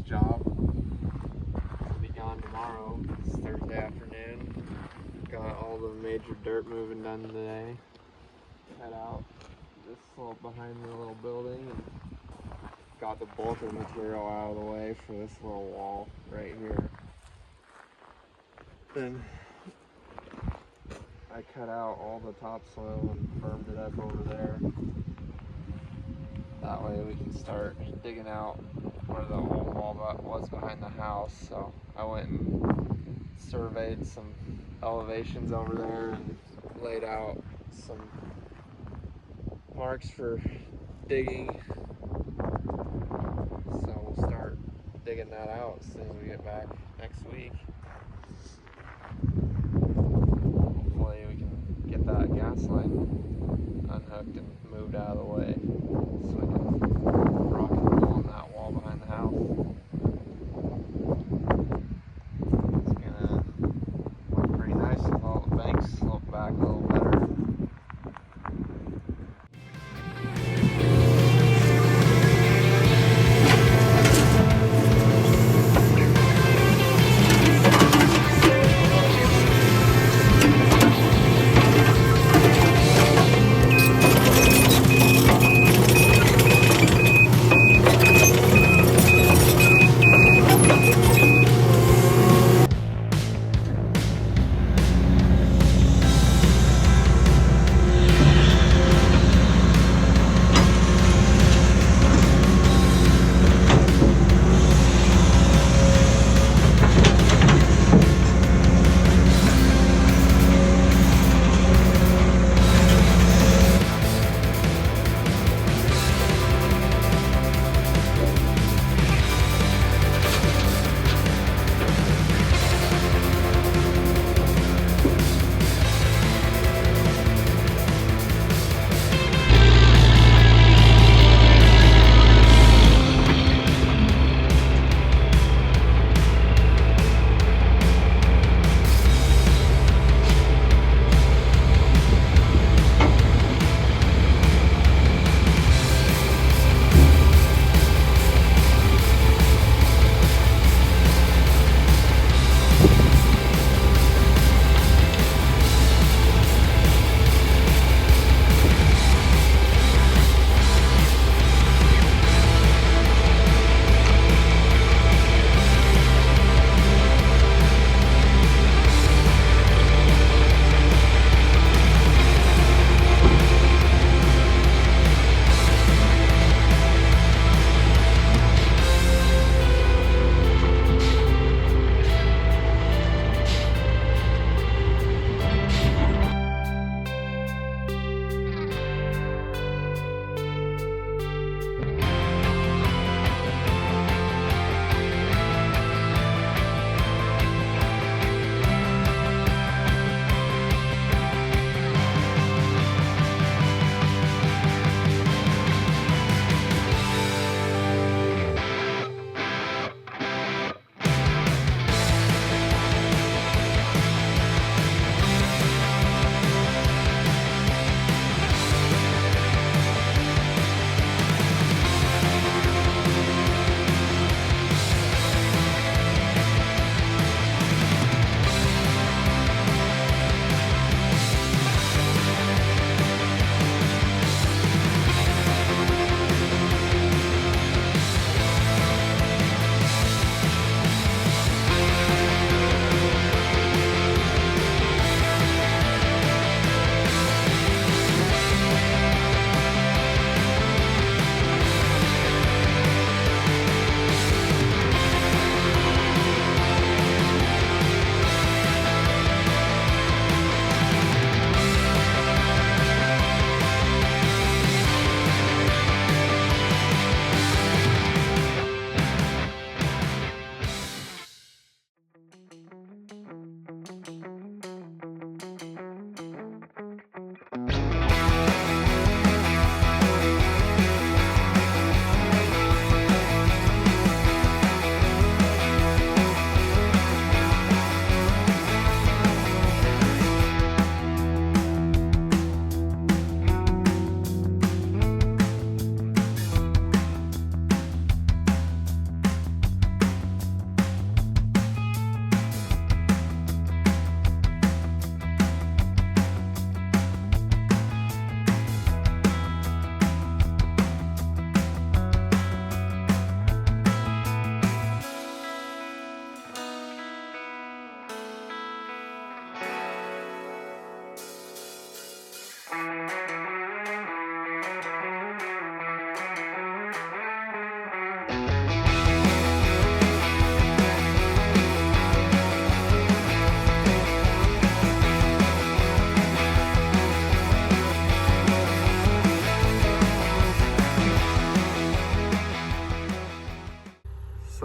job. I'll be gone tomorrow. It's Thursday afternoon. Got all the major dirt moving done today. Head out this little behind the little building and got the bulk of the material out of the way for this little wall right here. Then I cut out all the topsoil and firmed it up over there. That way we can start digging out where the old wall was behind the house. So I went and surveyed some elevations over there and laid out some marks for digging. So we'll start digging that out as soon as we get back next week. Hopefully we can get that gas line unhooked and moved out of the way so we can rock and roll on that wall behind the house. It's gonna look pretty nice with all the banks slope back a little better.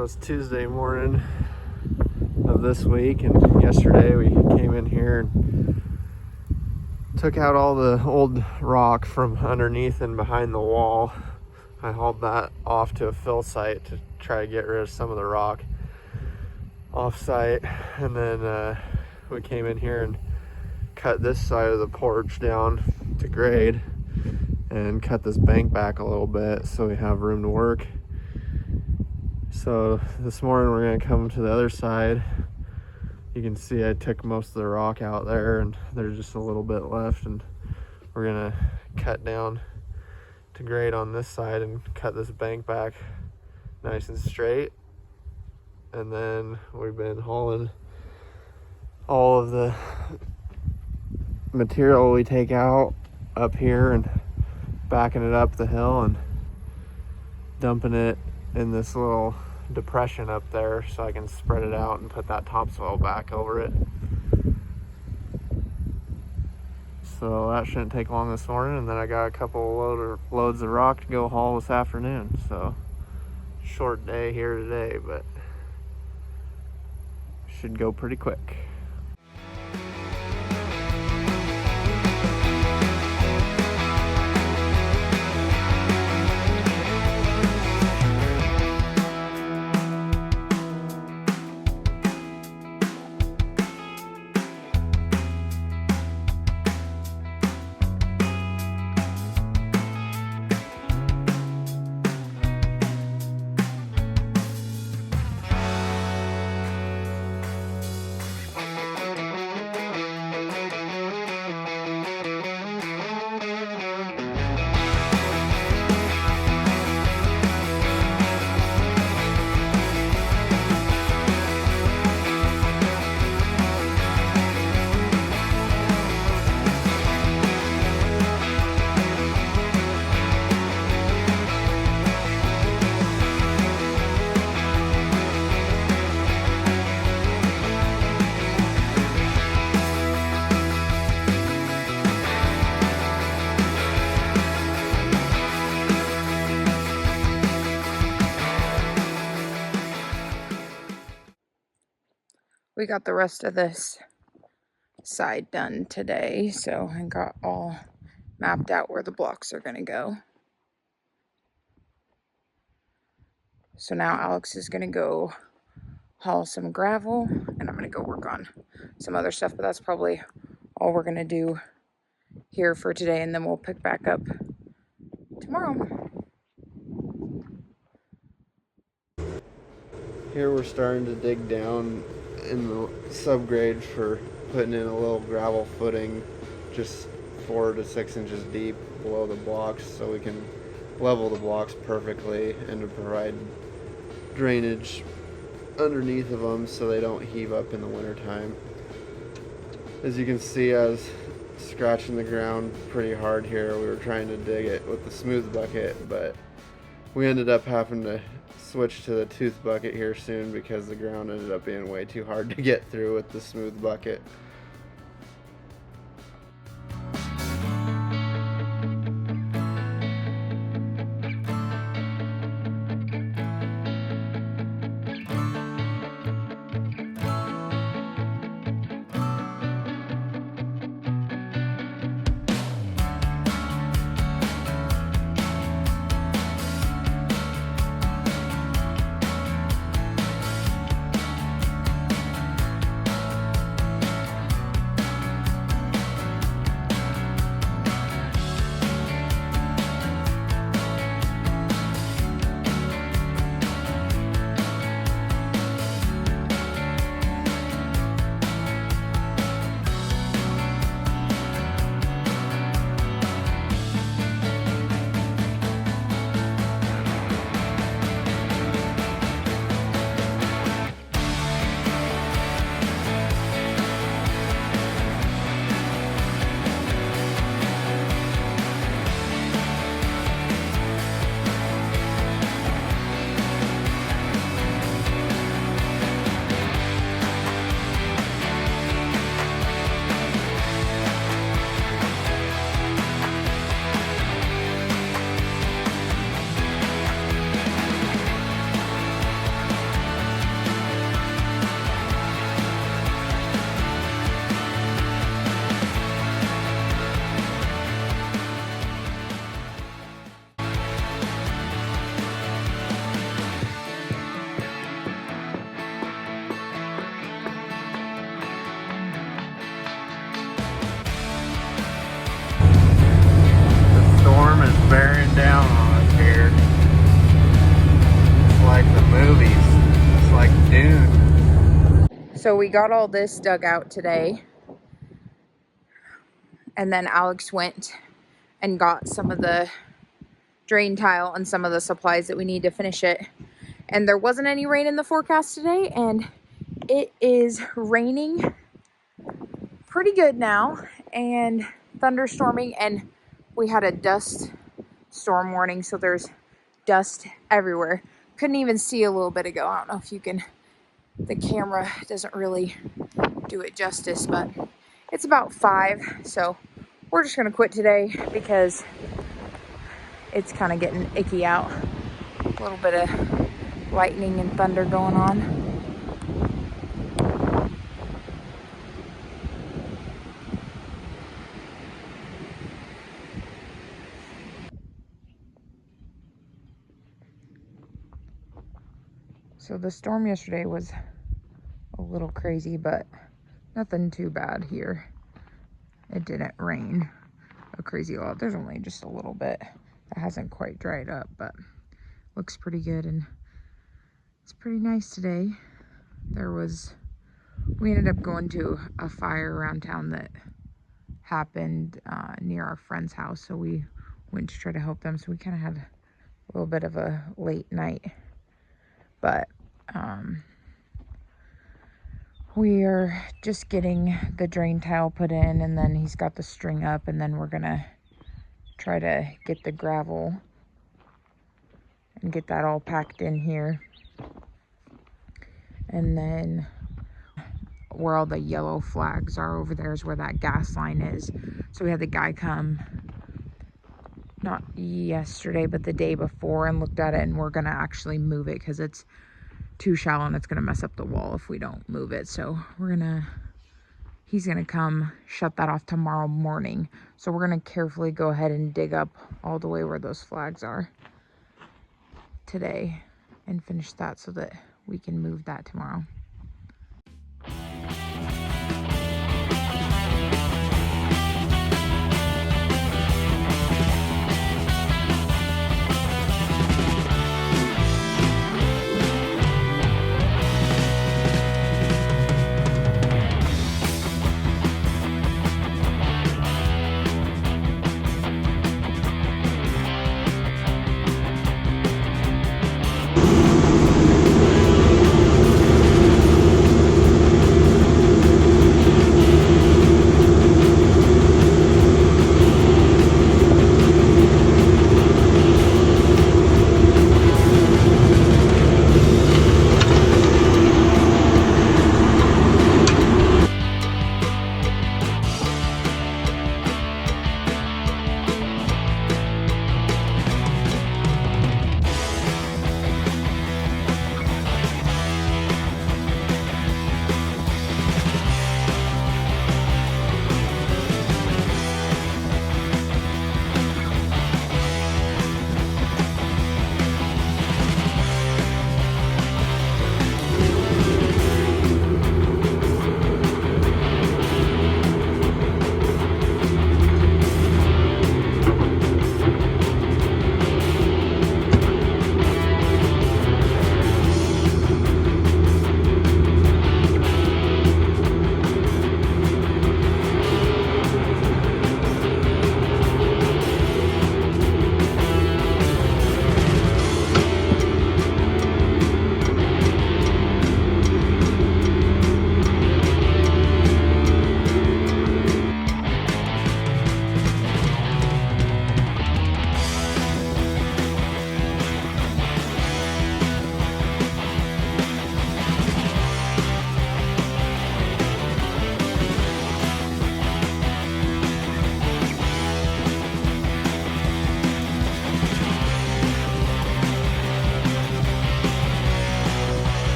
So it's Tuesday morning of this week, and yesterday we came in here and took out all the old rock from underneath and behind the wall. I hauled that off to a fill site to try to get rid of some of the rock off site, and then we came in here and cut this side of the porch down to grade and cut this bank back a little bit so we have room to work. So this morning we're going to come to the other side. You can see I took most of the rock out there and there's just a little bit left, and we're going to cut down to grade on this side and cut this bank back nice and straight. And then we've been hauling all of the material we take out up here and backing it up the hill and dumping it in this little depression up there so I can spread it out and put that topsoil back over it. So that shouldn't take long this morning, and then I got a couple loads of rock to go haul this afternoon. So short day here today, but should go pretty quick. We got the rest of this side done today, so I got all mapped out where the blocks are gonna go. So now Alex is gonna go haul some gravel, and I'm gonna go work on some other stuff, but that's probably all we're gonna do here for today, and then we'll pick back up tomorrow. Here we're starting to dig down in the subgrade for putting in a little gravel footing just 4 to 6 inches deep below the blocks so we can level the blocks perfectly and to provide drainage underneath of them so they don't heave up in the wintertime. As you can see, I was scratching the ground pretty hard here. We were trying to dig it with the smooth bucket, but we ended up having to switch to the tooth bucket here soon because the ground ended up being way too hard to get through with the smooth bucket. So we got all this dug out today. And then Alex went and got some of the drain tile and some of the supplies that we need to finish it. And there wasn't any rain in the forecast today, and it is raining pretty good now and thunderstorming, and we had a dust storm warning, so there's dust everywhere. Couldn't even see a little bit ago. I don't know if you can, the camera doesn't really do it justice, but it's about 5, so we're just gonna quit today because it's kind of getting icky out. A little bit of lightning and thunder going on. So the storm yesterday was a little crazy, but nothing too bad here. It didn't rain a crazy lot. There's only just a little bit that hasn't quite dried up, but looks pretty good, and it's pretty nice today. We ended up going to a fire around town that happened near our friend's house, so we went to try to help them. So we kind of had a little bit of a late night, but we are just getting the drain tile put in, and then he's got the string up, and then we're gonna try to get the gravel and get that all packed in here. And then where all the yellow flags are over there is where that gas line is. So we had the guy come, not yesterday, but the day before, and looked at it, and we're gonna actually move it because it's too shallow and it's gonna mess up the wall if we don't move it. So he's gonna come shut that off tomorrow morning. So we're gonna carefully go ahead and dig up all the way where those flags are today and finish that so that we can move that tomorrow.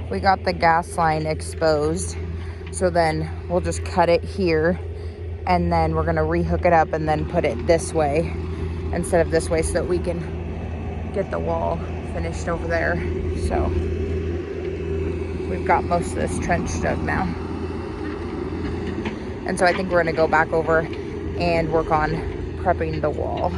We got the gas line exposed, so then we'll just cut it here, and then we're gonna rehook it up and then put it this way instead of this way so that we can get the wall finished over there. So we've got most of this trench dug now. And so I think we're gonna go back over and work on prepping the wall.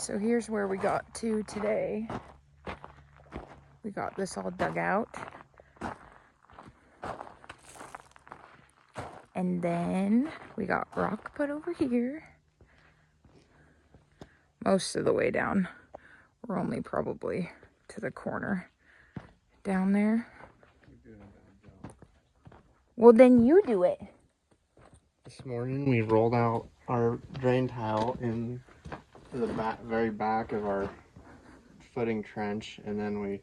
So here's where we got to today. We got this all dug out. And then we got rock put over here. Most of the way down. We're only probably to the corner down there. Well, then you do it. This morning we rolled out our drain tile in the very back of our footing trench, and then we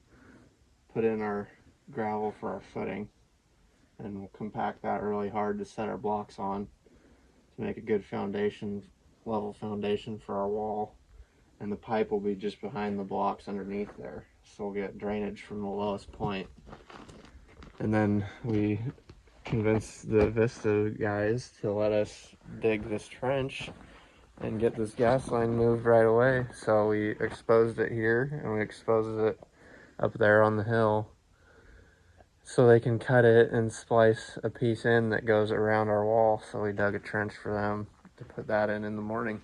put in our gravel for our footing, and we'll compact that really hard to set our blocks on to make a good foundation, level foundation for our wall. And the pipe will be just behind the blocks underneath there, so we'll get drainage from the lowest point. And then we convinced the Vista guys to let us dig this trench and get this gas line moved right away. So we exposed it here, and we exposed it up there on the hill so they can cut it and splice a piece in that goes around our wall. So we dug a trench for them to put that in the morning.